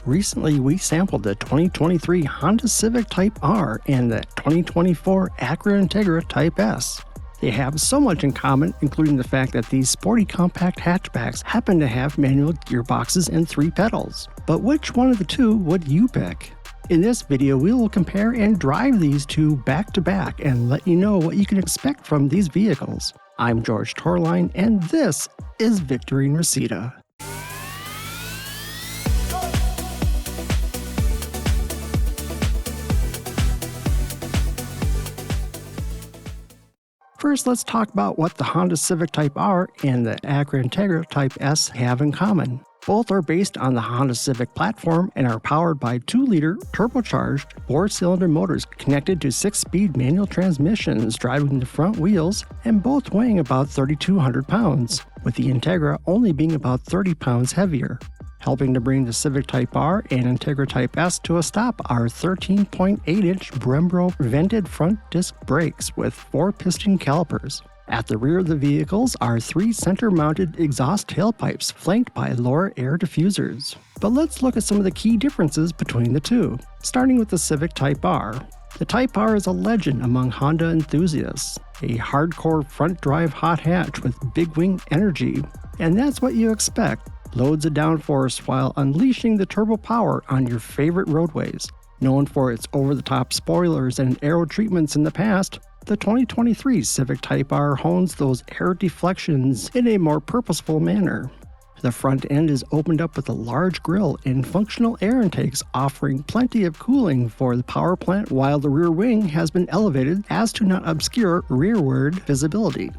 Recently, we sampled the 2023 Honda Civic Type R and the 2024 Acura Integra Type S. They have so much in common, including the fact that these sporty compact hatchbacks happen to have manual gearboxes and 3 pedals. But which one of the two would you pick? In this video, we will compare and drive these two back to back and let you know what you can expect from these vehicles. I'm George Torline, and this is Victory in Reseda. First, let's talk about what the Honda Civic Type R and the Acura Integra Type S have in common. Both are based on the Honda Civic platform and are powered by 2-liter turbocharged 4-cylinder motors connected to 6-speed manual transmissions driving the front wheels, and both weighing about 3,200 pounds, with the Integra only being about 30 pounds heavier. Helping to bring the Civic Type R and Integra Type S to a stop are 13.8-inch Brembo vented front disc brakes with 4-piston calipers. At the rear of the vehicles are 3 center-mounted exhaust tailpipes flanked by lower air diffusers. But let's look at some of the key differences between the two, starting with the Civic Type R. The Type R is a legend among Honda enthusiasts, a hardcore front-drive hot hatch with big wing energy, and that's what you expect. Loads of downforce while unleashing the turbo power on your favorite roadways. Known for its over-the-top spoilers and aero treatments in the past, the 2023 Civic Type R hones those air deflections in a more purposeful manner. The front end is opened up with a large grille and functional air intakes offering plenty of cooling for the power plant, while the rear wing has been elevated as to not obscure rearward visibility.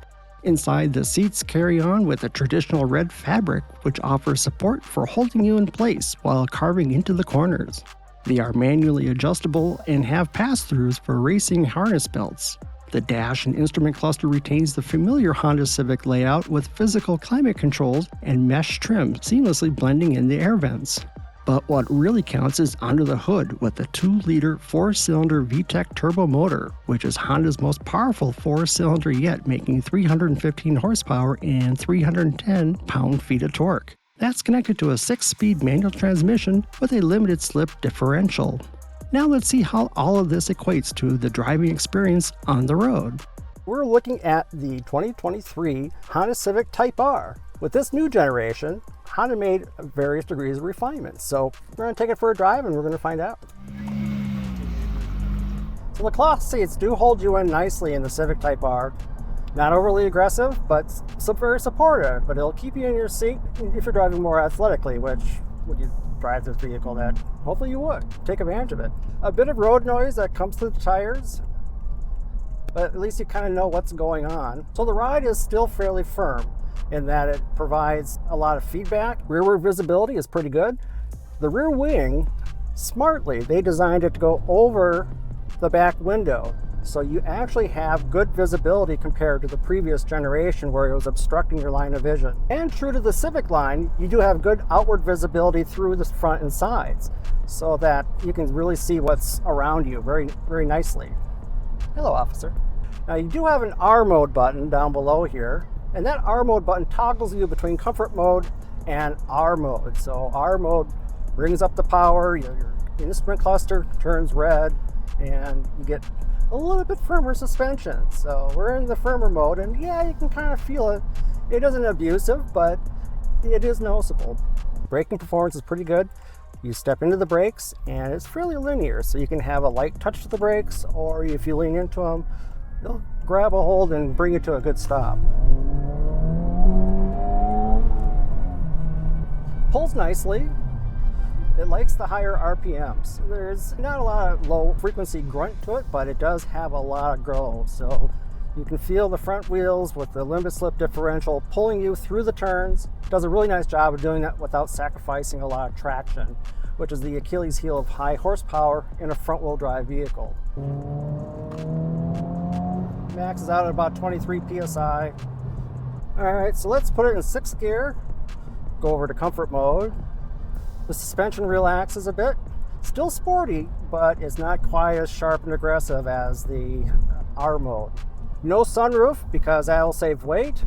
Inside, the seats carry on with a traditional red fabric, which offers support for holding you in place while carving into the corners. They are manually adjustable and have pass-throughs for racing harness belts. The dash and instrument cluster retains the familiar Honda Civic layout with physical climate controls and mesh trim seamlessly blending in the air vents. But what really counts is under the hood with the 2-liter 4-cylinder VTEC turbo motor, which is Honda's most powerful 4-cylinder yet, making 315 horsepower and 310 pound-feet of torque. That's connected to a 6-speed manual transmission with a limited slip differential. Now let's see how all of this equates to the driving experience on the road. We're looking at the 2023 Honda Civic Type R. With this new generation, Honda made various degrees of refinement. So we're going to take it for a drive and we're going to find out. So the cloth seats do hold you in nicely in the Civic Type R. Not overly aggressive, but very supportive. But it'll keep you in your seat if you're driving more athletically, which would you drive this vehicle that hopefully you would. Take advantage of it. A bit of road noise that comes through the tires, but at least you kind of know what's going on. So the ride is still fairly firm in that it provides a lot of feedback. Rearward visibility is pretty good. The rear wing, smartly, they designed it to go over the back window. So you actually have good visibility compared to the previous generation where it was obstructing your line of vision. And true to the Civic line, you do have good outward visibility through the front and sides so that you can really see what's around you very, very nicely. Hello, officer. Now you do have an R mode button down below here, and that R mode button toggles you between comfort mode and R mode. So R mode brings up the power, your instrument cluster turns red, and you get a little bit firmer suspension. So we're in the firmer mode, and yeah, you can kind of feel it. It isn't abusive, but it is noticeable. Braking performance is pretty good. You step into the brakes, and it's fairly linear, so you can have a light touch to the brakes, or if you lean into them, they'll grab a hold and bring you to a good stop. Pulls nicely. It likes the higher RPMs. There's not a lot of low frequency grunt to it, but it does have a lot of grow. So you can feel the front wheels with the limited slip differential pulling you through the turns. It does a really nice job of doing that without sacrificing a lot of traction, which is the Achilles heel of high horsepower in a front wheel drive vehicle. Maxes out at about 23 PSI. All right, so let's put it in 6th gear. Go over to comfort mode. The suspension relaxes a bit. Still sporty, but it's not quite as sharp and aggressive as the R mode. No sunroof because that'll save weight.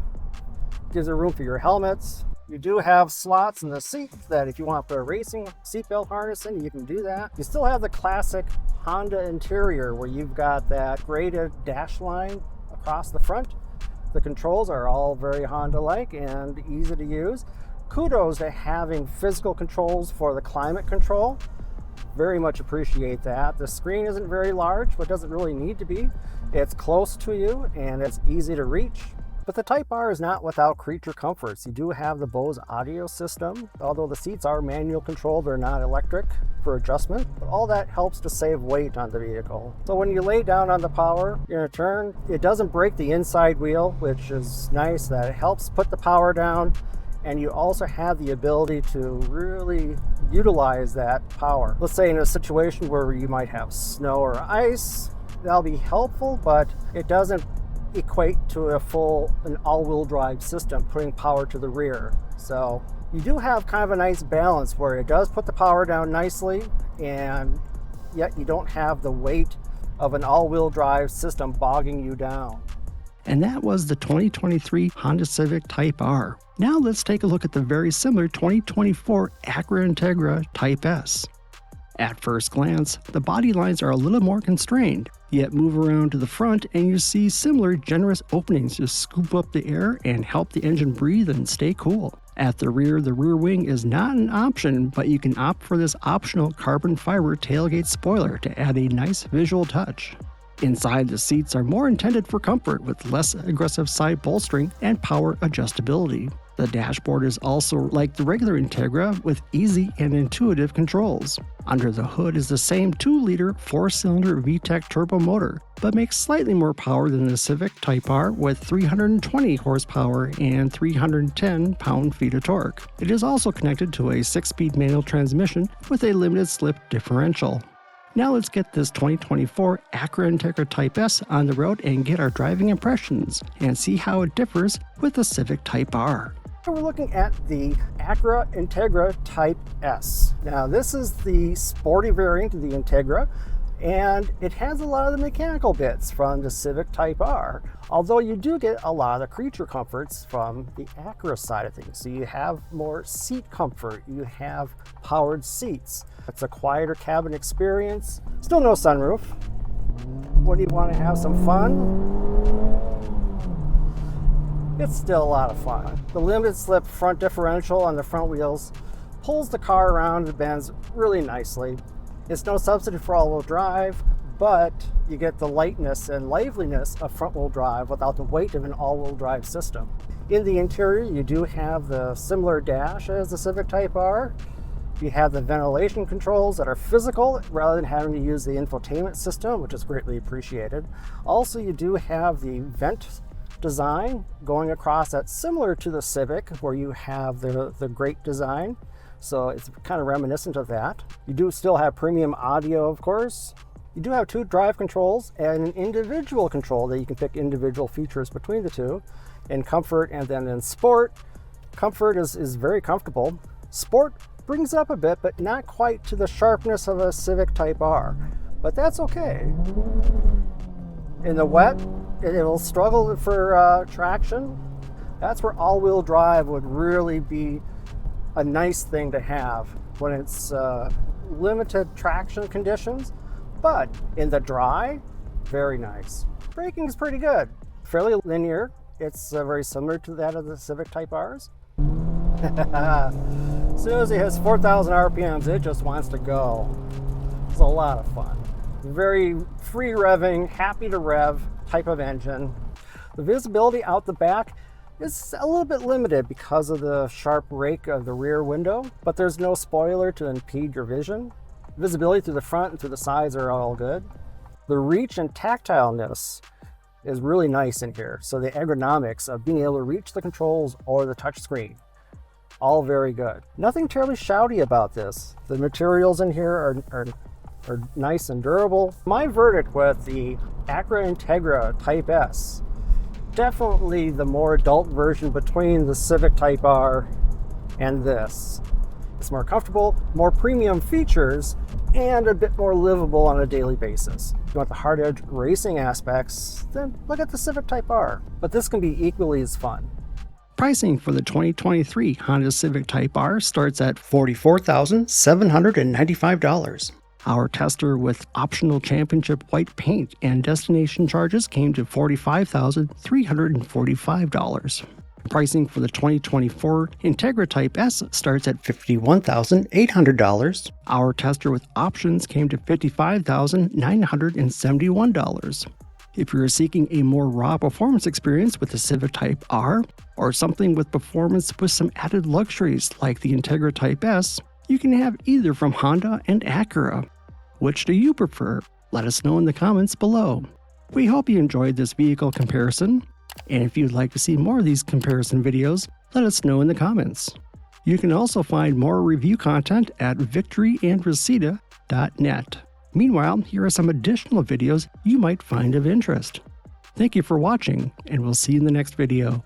Gives you room for your helmets, You do have slots in the seats that if you want to put a racing seatbelt harness in, you can do that. You still have the classic Honda interior where you've got that graded dash line across the front. The controls are all very Honda-like and easy to use. Kudos to having physical controls for the climate control. Very much appreciate that. The screen isn't very large, but doesn't really need to be. It's close to you and it's easy to reach. But the Type R is not without creature comforts. You do have the Bose audio system. Although the seats are manual controlled, they're not electric for adjustment. But all that helps to save weight on the vehicle. So when you lay down on the power, you're gonna turn, it doesn't break the inside wheel, which is nice. That it helps put the power down. And you also have the ability to really utilize that power. Let's say in a situation where you might have snow or ice, that'll be helpful, but it doesn't equate to an all-wheel drive system, putting power to the rear. So you do have kind of a nice balance where it does put the power down nicely, and yet you don't have the weight of an all-wheel drive system bogging you down. And that was the 2023 Honda Civic Type R. Now let's take a look at the very similar 2024 Acura Integra Type S. At first glance, the body lines are a little more constrained, yet move around to the front and you see similar generous openings to scoop up the air and help the engine breathe and stay cool. At the rear wing is not an option, but you can opt for this optional carbon fiber tailgate spoiler to add a nice visual touch. Inside, the seats are more intended for comfort with less aggressive side bolstering and power adjustability. The dashboard is also like the regular Integra with easy and intuitive controls. Under the hood is the same 2-liter 4-cylinder VTEC turbo motor, but makes slightly more power than the Civic Type R with 320 horsepower and 310 pound-feet of torque. It is also connected to a 6-speed manual transmission with a limited slip differential. Now let's get this 2024 Acura Integra Type S on the road and get our driving impressions and see how it differs with the Civic Type R. So we're looking at the Acura Integra Type S. Now this is the sporty variant of the Integra, and it has a lot of the mechanical bits from the Civic Type R, although you do get a lot of the creature comforts from the Acura side of things. So you have more seat comfort, you have powered seats. It's a quieter cabin experience. Still no sunroof. What do you want to have some fun? It's still a lot of fun. The limited slip front differential on the front wheels pulls the car around and bends really nicely. It's no substitute for all-wheel drive, but you get the lightness and liveliness of front-wheel drive without the weight of an all-wheel drive system. In the interior, you do have the similar dash as the Civic Type R. You have the ventilation controls that are physical rather than having to use the infotainment system, which is greatly appreciated. Also, you do have the vent design going across that's similar to the Civic, where you have the grate design. So it's kind of reminiscent of that. You do still have premium audio, of course. You do have 2 drive controls and an individual control that you can pick individual features between the two. In comfort and then in sport, comfort is very comfortable. Sport brings up a bit, but not quite to the sharpness of a Civic Type R. But that's okay. In the wet, it'll struggle for traction. That's where all-wheel drive would really be a nice thing to have when it's limited traction conditions, but in the dry, very nice. Braking is pretty good, fairly linear. It's very similar to that of the Civic Type Rs. As soon as it hits 4,000 RPMs, it just wants to go. It's a lot of fun. Very free revving, happy to rev type of engine. The visibility out the back is a little bit limited because of the sharp rake of the rear window, but there's no spoiler to impede your vision. Visibility through the front and through the sides are all good. The reach and tactileness is really nice in here. So the ergonomics of being able to reach the controls or the touchscreen, all very good. Nothing terribly shouty about this. The materials in here are nice and durable. My verdict with the Acura Integra Type S, definitely the more adult version between the Civic Type R and this. It's more comfortable, more premium features, and a bit more livable on a daily basis. If you want the hard edge racing aspects, then look at the Civic Type R. But this can be equally as fun. Pricing for the 2023 Honda Civic Type R starts at $44,795. Our tester with optional championship white paint and destination charges came to $45,345. Pricing for the 2024 Integra Type S starts at $51,800. Our tester with options came to $55,971. If you're seeking a more raw performance experience with the Civic Type R, or something with performance with some added luxuries like the Integra Type S, you can have either from Honda and Acura. Which do you prefer? Let us know in the comments below. We hope you enjoyed this vehicle comparison, and if you'd like to see more of these comparison videos, let us know in the comments. You can also find more review content at victoryandreseda.net. Meanwhile, here are some additional videos you might find of interest. Thank you for watching, and we'll see you in the next video.